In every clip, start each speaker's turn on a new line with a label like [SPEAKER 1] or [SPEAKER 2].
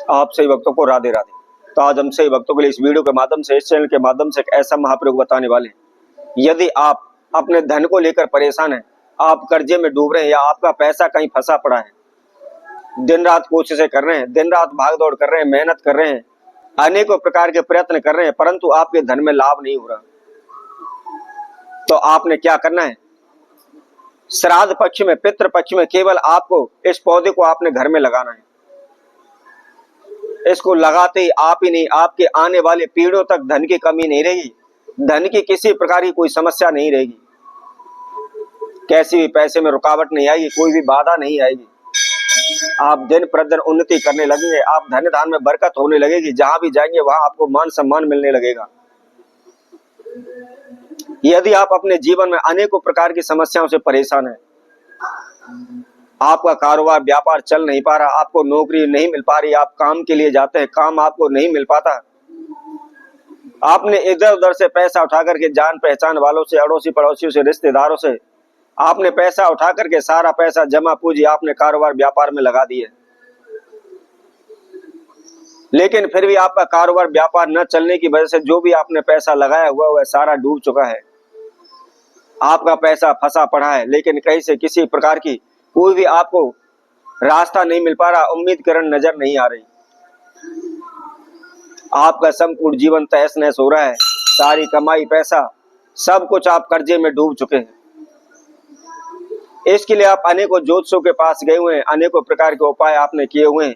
[SPEAKER 1] आप सही भक्तों को राधे राधे। तो आज हम सही भक्तों के लिए इस वीडियो के माध्यम से, इस चैनल के माध्यम से एक ऐसा महाप्रयोग बताने वाले हैं। यदि आप अपने धन को लेकर परेशान हैं, आप कर्जे में डूब रहे हैं या आपका पैसा कहीं फंसा पड़ा है, दिन रात कोशिशें कर रहे हैं, दिन रात भाग दौड़ कर रहे हैं, मेहनत कर रहे हैं, अनेकों प्रकार के प्रयत्न कर रहे हैं, परंतु आपके धन में लाभ नहीं हो रहा, तो आपने क्या करना है? श्राद्ध पक्ष में, पितृ पक्ष में केवल आपको इस पौधे को आपने घर में लगाना है। इसको लगाते ही आप ही नहीं, आपके आने वाले पीढ़ियों तक धन की कमी नहीं रहेगी, धन की किसी प्रकार की कोई समस्या नहीं रहेगी, कैसी भी पैसे में रुकावट नहीं आएगी, कोई भी बाधा नहीं आएगी। आप दिन प्रतिदिन उन्नति करने लगेंगे, आप धन धान में बरकत होने लगेगी, जहां भी जाएंगे वहां आपको मान सम्मान मिलने लगेगा। यदि आप अपने जीवन में अनेकों प्रकार की समस्याओं से परेशान हैं, आपका कारोबार व्यापार चल नहीं पा रहा, आपको नौकरी नहीं मिल पा रही, आप काम के लिए जाते हैं, काम आपको नहीं मिल पाता, आपने इधर उधर से पैसा उठा करके जान पहचान वालों से, अड़ोसी पड़ोसियों से, रिश्तेदारों से आपने पैसा उठा करके सारा पैसा जमा पूंजी आपने कारोबार व्यापार में लगा दी है, लेकिन फिर भी आपका कारोबार व्यापार न चलने की वजह से जो भी आपने पैसा लगाया हुआ वह सारा डूब चुका है, आपका पैसा फंसा पड़ा है, लेकिन कहीं से किसी प्रकार की कोई भी आपको रास्ता नहीं मिल पा रहा, उम्मीद किरण नजर नहीं आ रही, आपका संपूर्ण जीवन तहस नहस हो रहा है, सारी कमाई पैसा सब कुछ आप कर्जे में डूब चुके हैं। इसके लिए आप अनेकों ज्योतिषों के पास गए हुए हैं, अनेकों प्रकार के उपाय आपने किए हुए हैं,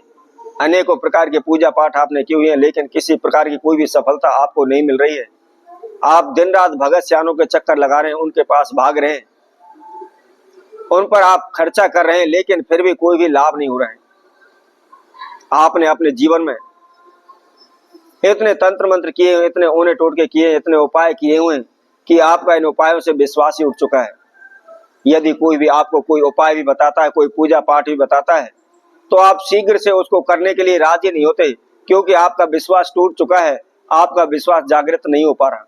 [SPEAKER 1] अनेकों प्रकार के पूजा पाठ आपने किए हुए हैं, लेकिन किसी प्रकार की कोई भी सफलता आपको नहीं मिल रही है। आप दिन रात भगत सियानों के चक्कर लगा रहे हैं, उनके पास भाग रहे हैं, उन पर आप खर्चा कर रहे हैं, लेकिन फिर भी कोई भी लाभ नहीं हो रहा है। आपने अपने जीवन में इतने तंत्र मंत्र किए हुए, इतने ओने टोटके किए, इतने उपाय किए हुए कि आपका इन उपायों से विश्वास ही उठ चुका है। यदि कोई भी आपको कोई उपाय भी बताता है, कोई पूजा पाठ भी बताता है, तो आप शीघ्र से उसको करने के लिए राजी नहीं होते, क्योंकि आपका विश्वास टूट चुका है, आपका विश्वास जागृत नहीं हो पा रहा।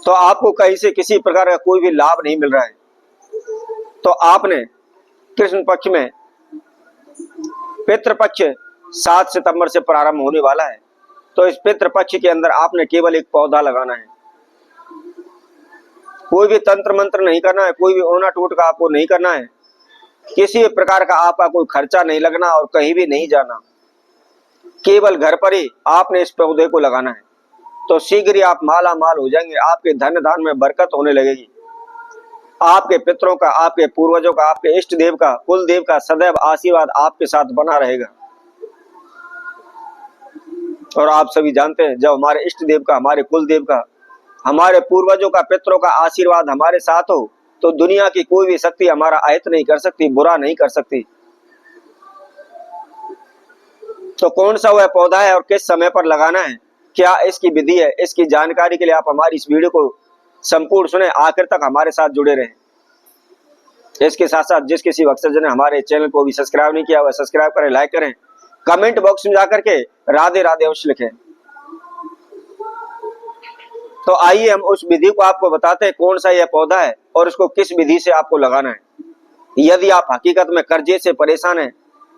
[SPEAKER 1] तो आपको कहीं से किसी प्रकार का कोई भी लाभ नहीं मिल रहा है। तो आपने कृष्ण पक्ष में, पितृपक्ष 7 सितंबर से प्रारंभ होने वाला है, तो इस पितृपक्ष के अंदर आपने केवल एक पौधा लगाना है, कोई भी तंत्र मंत्र नहीं करना है, कोई भी ओना टोटका आपको नहीं करना है, किसी प्रकार का आपका कोई खर्चा नहीं लगना और कहीं भी नहीं जाना, केवल घर पर ही आपने इस पौधे को लगाना है। तो शीघ्र ही आप माला माल हो जाएंगे, आपके धन धान में बरकत होने लगेगी, आपके पितरों का, आपके पूर्वजों का, आपके इष्ट देव का, कुल देव का सदैव आशीर्वाद आपके साथ बना रहेगा। और आप सभी जानते हैं, जब हमारे इष्ट देव का, हमारे कुल देव का, हमारे पूर्वजों का, पितरों का आशीर्वाद हमारे साथ हो, तो दुनिया की कोई भी शक्ति हमारा अहित नहीं कर सकती, बुरा नहीं कर सकती। तो कौन सा वह पौधा है और किस समय पर लगाना है, क्या इसकी विधि है, इसकी जानकारी के लिए आप हमारी इस वीडियो को संपूर्ण सुने, आखिर तक हमारे साथ जुड़े रहें। इसके साथ साथ जिस किसी भक्तजन ने हमारे चैनल को भी सब्सक्राइब नहीं किया, वह सब्सक्राइब करें, लाइक करें, कमेंट बॉक्स में जाकर के राधे राधे अवश्य लिखें। तो आइए हम उस विधि को आपको बताते हैं, कौन सा यह पौधा है और इसको किस विधि से आपको लगाना है। यदि आप हकीकत में कर्जे से परेशान हैं,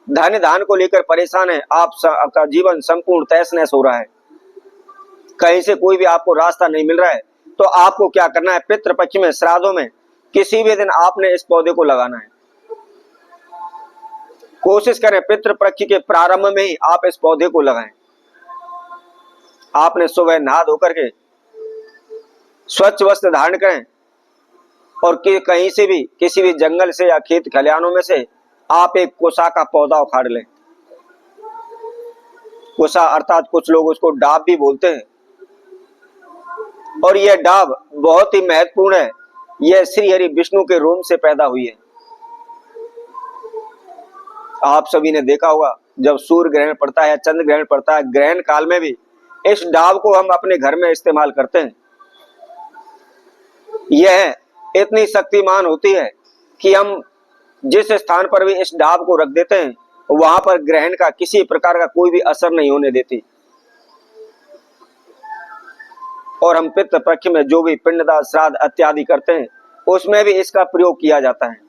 [SPEAKER 1] धन धान को लेकर परेशान हैं, आपका जीवन संपूर्ण तहस नहस हो रहा है, कहीं से कोई भी आपको रास्ता नहीं मिल रहा है, तो आपको क्या करना है? पितृपक्ष में, श्राद्धों में किसी भी दिन आपने इस पौधे को लगाना है। कोशिश करें पितृपक्ष के प्रारंभ में ही आप इस पौधे को लगाएं। आपने सुबह नहा धोकर के स्वच्छ वस्त्र धारण करें और कहीं से भी, किसी भी जंगल से या खेत खलिहानों में से आप एक कुसा का पौधा उखाड़ लें। कुसा अर्थात कुछ लोग उसको डाब भी बोलते हैं, और यह डाब बहुत ही महत्वपूर्ण है। यह श्री हरि विष्णु के रोम से पैदा हुई है। आप सभी ने देखा होगा, जब सूर्य ग्रहण पड़ता है या चंद्र ग्रहण पड़ता है, ग्रहण काल में भी इस डाब को हम अपने घर में इस्तेमाल करते हैं। यह इतनी शक्तिमान होती है कि हम जिस स्थान पर भी इस डाब को रख देते हैं, वहां पर ग्रहण का किसी प्रकार का कोई भी असर नहीं होने देती। और हम पितृपक्ष में जो भी पिंडदान, श्राद्ध इत्यादि करते हैं, उसमें भी इसका प्रयोग किया जाता है।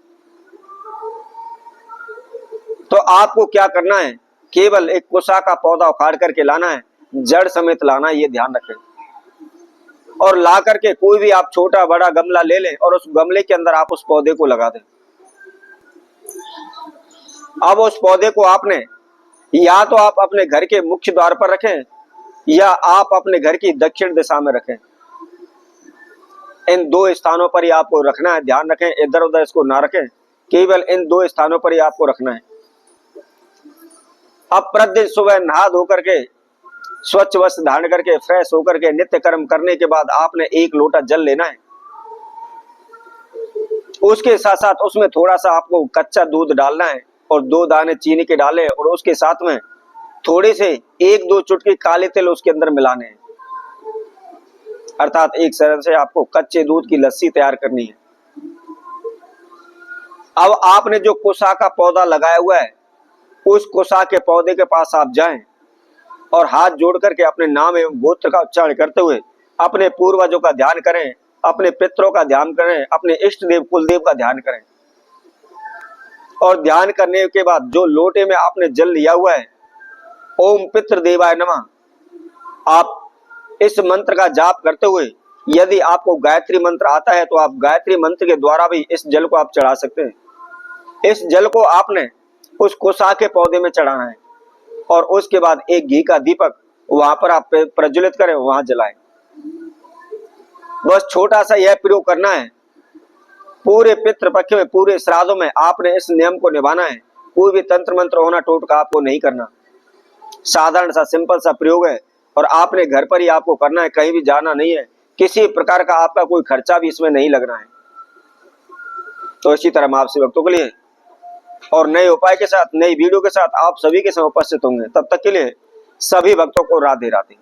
[SPEAKER 1] तो आपको क्या करना है, केवल एक कुसा का पौधा उखाड़ करके लाना है, जड़ समेत लाना है, ये ध्यान रखें। और ला करके कोई भी आप छोटा बड़ा गमला ले लें और उस गमले के अंदर आप उस पौधे को लगा दें। अब उस पौधे को आपने या तो आप अपने घर के मुख्य द्वार पर रखें या आप अपने घर की दक्षिण दिशा में रखें। इन दो स्थानों पर ही आपको रखना है, ध्यान रखें, इधर उधर इसको ना रखें, केवल इन दो स्थानों पर ही आपको रखना है। अब प्रतिदिन सुबह नहा धो करके स्वच्छ वस्त्र धारण करके फ्रेश होकर के नित्य कर्म करने के बाद आपने एक लोटा जल लेना है। उसके साथ साथ उसमें थोड़ा सा आपको कच्चा दूध डालना है और 2 दाने चीनी के डाले और उसके साथ में थोड़े से 1-2 चुटकी काले तिल उसके अंदर मिलाने हैं। अर्थात एक तरह से आपको कच्चे दूध की लस्सी तैयार करनी है। अब आपने जो कुसा का पौधा लगाया हुआ है, उस कुसा के पौधे के पास आप जाएं और हाथ जोड़ करके अपने नाम एवं गोत्र का उच्चारण करते हुए अपने पूर्वजों का ध्यान करें, अपने पितरों का ध्यान करें, अपने इष्ट देव कुलदेव का ध्यान करें। और ध्यान करने के बाद जो लोटे में आपने जल लिया हुआ है, ओम पितृ देवाय नमः, आप इस मंत्र का जाप करते हुए, यदि आपको गायत्री मंत्र आता है तो आप गायत्री मंत्र के द्वारा भी इस जल को आप चढ़ा सकते हैं। इस जल को आपने उस कुसा के पौधे में चढ़ाना है और उसके बाद एक घी का दीपक वहां पर आप प्रज्वलित करें, वहां जलाएं। बस छोटा सा यह प्रयोग करना है। पूरे पितृपक्ष में, पूरे श्राद्धों में आपने इस नियम को निभाना है। कोई भी तंत्र मंत्र होना टोटका आपको नहीं करना। साधारण सा सिंपल सा प्रयोग है और आपने घर पर ही आपको करना है, कहीं भी जाना नहीं है, किसी प्रकार का आपका कोई खर्चा भी इसमें नहीं लगना है। तो इसी तरह हम आपसे भक्तों के लिए और नए उपाय के साथ, नई वीडियो के साथ आप सभी के साथ उपस्थित होंगे। तब तक के लिए सभी भक्तों को राधे राधे।